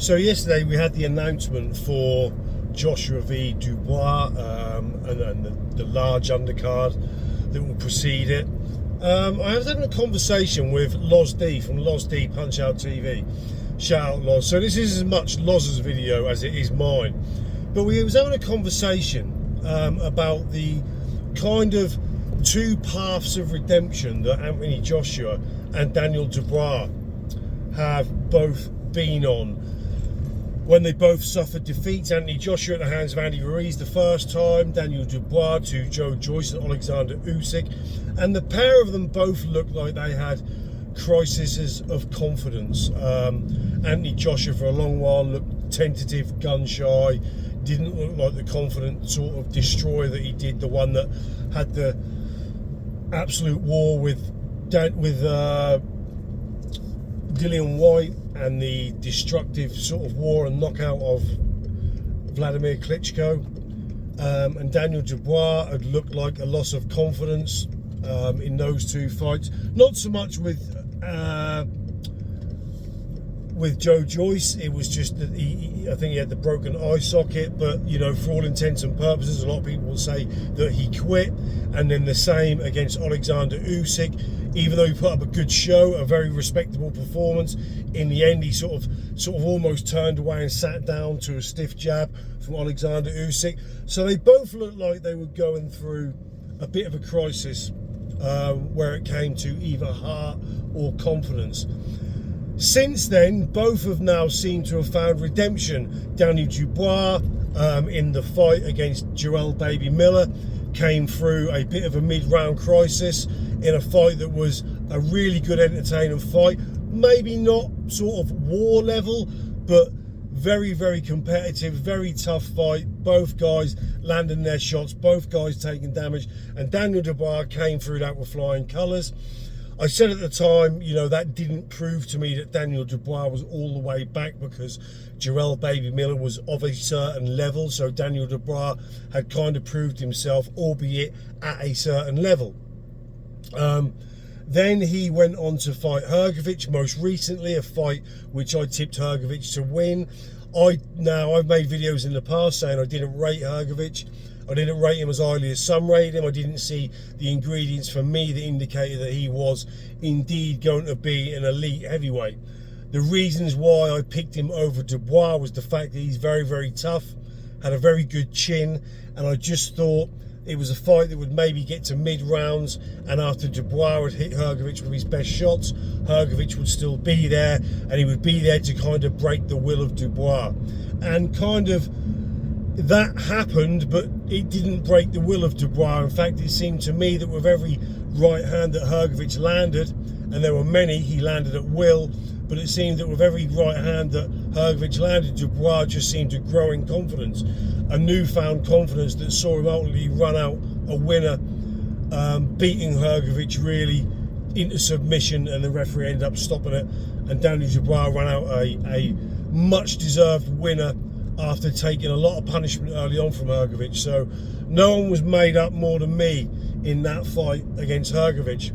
So yesterday we had the announcement for Joshua v Dubois and the large undercard that will precede it. I was having a conversation with Loz D from Loz D Punch Out TV. Shout out Loz. So this is as much Loz's video as it is mine. But we was having a conversation about the kind of two paths of redemption that Anthony Joshua and Daniel Dubois have both been on when they both suffered defeats. Anthony Joshua at the hands of Andy Ruiz the first time, Daniel Dubois to Joe Joyce and Alexander Usyk, and the pair of them both looked like they had crises of confidence. Anthony Joshua for a long while looked tentative, gun shy, didn't look like the confident sort of destroyer that he did, the one that had the absolute war with Dillian White and the destructive sort of war and knockout of Vladimir Klitschko. And Daniel Dubois had looked like a loss of confidence in those two fights. Not so much with Joe Joyce. It was just that I think he had the broken eye socket, but you know, for all intents and purposes, a lot of people will say that he quit. And then the same against Alexander Usyk. Even though he put up a good show, a very respectable performance, in the end he sort of almost turned away and sat down to a stiff jab from Alexander Usyk. So they both looked like they were going through a bit of a crisis where it came to either heart or confidence. Since then, both have now seemed to have found redemption. Daniel Dubois in the fight against Joel Baby Miller came through a bit of a mid-round crisis in a fight that was a really good, entertaining fight. Maybe not sort of war level, but very, very competitive, very tough fight. Both guys landing their shots, both guys taking damage, and Daniel Dubois came through that with flying colours. I said at the time, you know, that didn't prove to me that Daniel Dubois was all the way back, because Joel Baby Miller was of a certain level, so Daniel Dubois had kind of proved himself, albeit at a certain level. Then he went on to fight Hrgović, most recently, a fight which I tipped Hrgović to win. I've made videos in the past saying I didn't rate Hrgović. I didn't rate him as highly as some rated him. I didn't see the ingredients for me that indicated that he was indeed going to be an elite heavyweight. The reasons why I picked him over Dubois was the fact that he's very, very tough, had a very good chin, and I just thought it was a fight that would maybe get to mid-rounds, and after Dubois had hit Hrgović with his best shots, Hrgović would still be there, and he would be there to kind of break the will of Dubois. And kind of that happened, but it didn't break the will of Dubois. In fact, it seemed to me that with every right hand that Hrgović landed, and there were many, he landed at will, but it seemed that with every right hand that Hrgović landed, Dubois just seemed to grow in confidence, a newfound confidence that saw him ultimately run out a winner, beating Hrgović really into submission, and the referee ended up stopping it, and Daniel Dubois ran out a much deserved winner after taking a lot of punishment early on from Hrgović. So no one was made up more than me in that fight against Hrgović.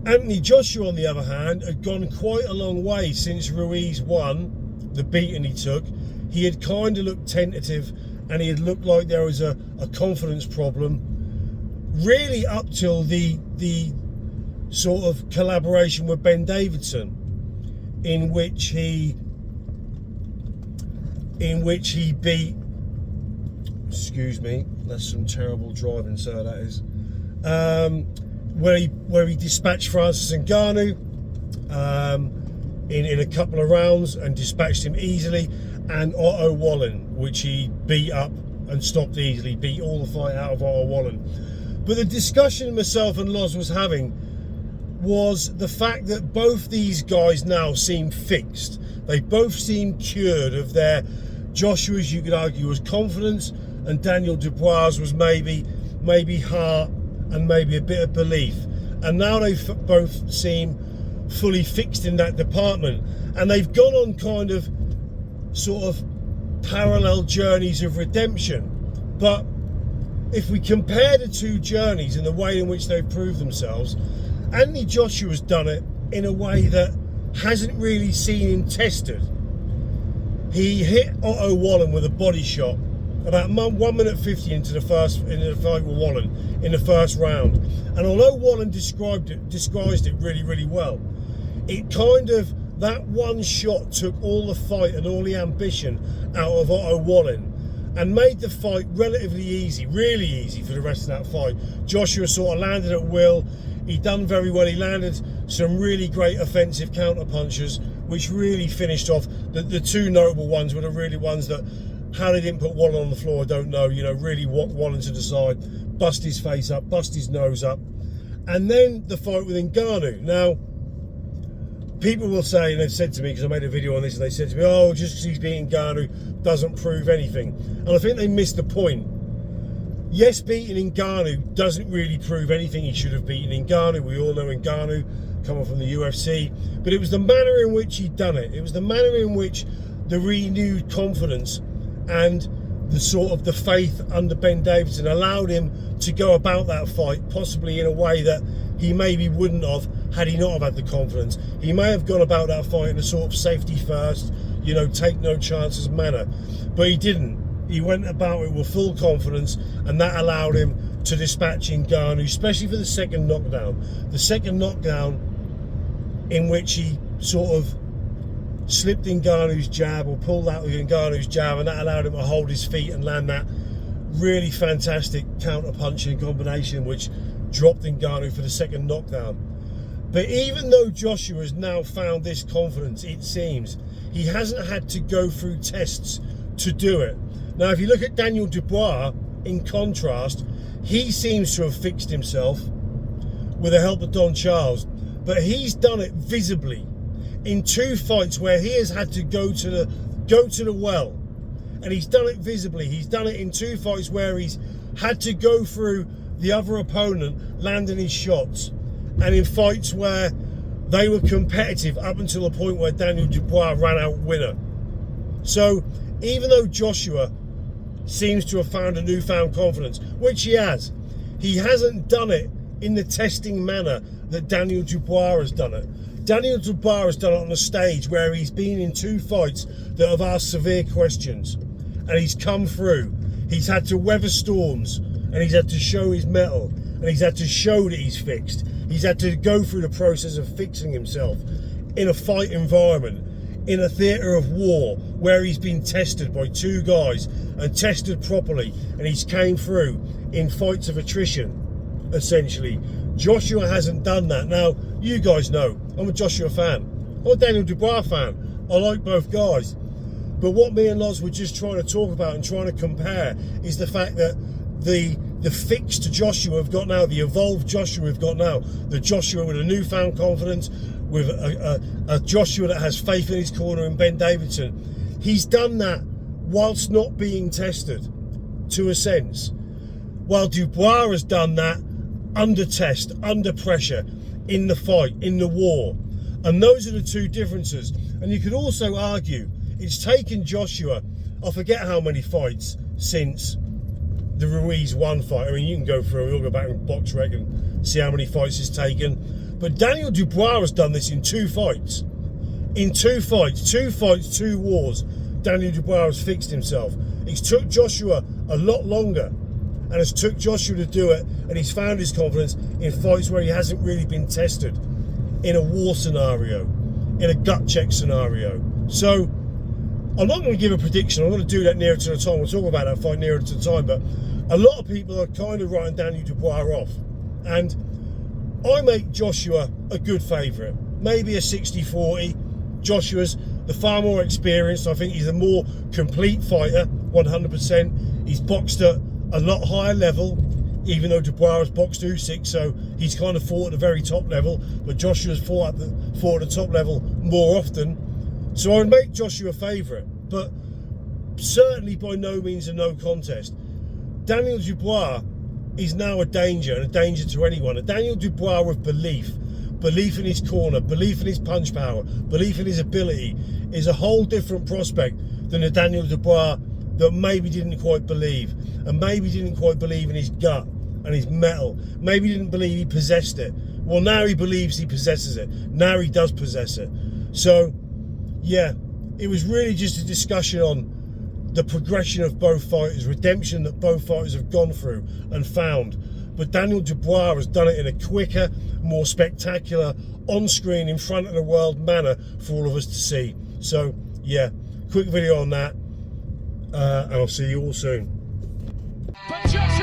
Anthony Joshua, on the other hand, had gone quite a long way since Ruiz won, the beating he took. He had kind of looked tentative, and he had looked like there was a confidence problem, really up till the sort of collaboration with Ben Davidson, in which he beat, excuse me, that's some terrible driving, sir, that is, where he dispatched Francis Ngannou in a couple of rounds and dispatched him easily, and Otto Wallen, which he beat up and stopped easily, beat all the fight out of Otto Wallen. But the discussion myself and Loz was having was the fact that both these guys now seem fixed. They both seem cured of their, Joshua's, you could argue, was confidence, and Daniel Dubois was maybe heart and maybe a bit of belief. And now they both seem fully fixed in that department, and they've gone on kind of sort of parallel journeys of redemption. But if we compare the two journeys and the way in which they've proved themselves, Anthony Joshua's done it in a way that hasn't really seen him tested. He hit Otto Wallen with a body shot about 1 minute 50 into the fight with Wallen in the first round. And although Wallen disguised it really, really well, it kind of, that one shot took all the fight and all the ambition out of Otto Wallen and made the fight relatively easy, really easy for the rest of that fight. Joshua sort of landed at will. He done very well. He landed some really great offensive counter punches, which really finished off. The two notable ones were the really ones that, how they didn't put Wallen on the floor, I don't know. You know, really walked Wallen to the side, bust his face up, bust his nose up. And then the fight with Ngannou. Now, people will say, and they've said to me, because I made a video on this, and they said to me, oh, just because he's beating Ngannou doesn't prove anything. And I think they missed the point. Yes, beating Ngannou doesn't really prove anything. He should have beaten Ngannou. We all know Ngannou coming from the UFC. But it was the manner in which he'd done it. It was the manner in which the renewed confidence and the sort of the faith under Ben Davison allowed him to go about that fight, possibly in a way that he maybe wouldn't have had he not have had the confidence. He may have gone about that fight in a sort of safety first, you know, take no chances manner. But he didn't. He went about it with full confidence, and that allowed him to dispatch Ngannou, especially for the second knockdown. The second knockdown in which he sort of slipped Ngannou's jab or pulled out with Ngannou's jab, and that allowed him to hold his feet and land that really fantastic counter punching combination which dropped Ngannou for the second knockdown. But even though Joshua has now found this confidence, it seems, he hasn't had to go through tests to do it. Now, if you look at Daniel Dubois, in contrast, he seems to have fixed himself with the help of Don Charles, but he's done it visibly in two fights where he has had to go to the well, and he's done it visibly. He's done it in two fights where he's had to go through the other opponent landing his shots, and in fights where they were competitive up until the point where Daniel Dubois ran out winner. So even though Joshua seems to have found a newfound confidence, which he hasn't done it in the testing manner that Daniel Dubois has done it. Daniel Dubois has done it on a stage where he's been in two fights that have asked severe questions, and he's come through. He's had to weather storms, and he's had to show his mettle, and he's had to show that he's fixed. He's had to go through the process of fixing himself in a fight environment, in a theatre of war, where he's been tested by two guys and tested properly, and he's came through in fights of attrition, essentially. Joshua hasn't done that. Now, you guys know, I'm a Joshua fan. I'm a Daniel Dubois fan. I like both guys. But what me and Loz were just trying to talk about and trying to compare is the fact that the fixed Joshua we've got now, the evolved Joshua we've got now, the Joshua with a newfound confidence, with a Joshua that has faith in his corner in Ben Davison, he's done that whilst not being tested, to a sense. While Dubois has done that under test, under pressure, in the fight, in the war. And those are the two differences. And you could also argue it's taken Joshua, I forget how many fights since the Ruiz 1 fight. I mean, you can go through, we'll go back and box rec and see how many fights it's taken. But Daniel Dubois has done this in two fights. In two fights, two wars, Daniel Dubois has fixed himself. It's took Joshua a lot longer, and it's took Joshua to do it, and he's found his confidence in fights where he hasn't really been tested, in a war scenario, in a gut check scenario. So I'm not going to give a prediction. I'm going to do that nearer to the time. We'll talk about that fight nearer to the time. But a lot of people are kind of writing Daniel Dubois off, and I make Joshua a good favourite, maybe a 60-40. Joshua's the far more experienced. I think he's a more complete fighter, 100%. He's boxed at a lot higher level, even though Dubois has boxed Usyk, so he's kind of fought at the very top level, but Joshua's fought at the top level more often. So I would make Joshua a favourite, but certainly by no means a no contest. Daniel Dubois is now a danger, and a danger to anyone. A Daniel Dubois with belief in his corner, belief in his punch power, belief in his ability, is a whole different prospect than a Daniel Dubois that maybe didn't quite believe, and maybe didn't quite believe in his gut and his mettle, maybe didn't believe he possessed it. Well, now he believes he possesses it. Now he does possess it. So, yeah, it was really just a discussion on the progression of both fighters, redemption that both fighters have gone through and found. But Daniel Dubois has done it in a quicker, more spectacular, on-screen, in front of the world manner for all of us to see. So yeah, quick video on that, and I'll see you all soon. But just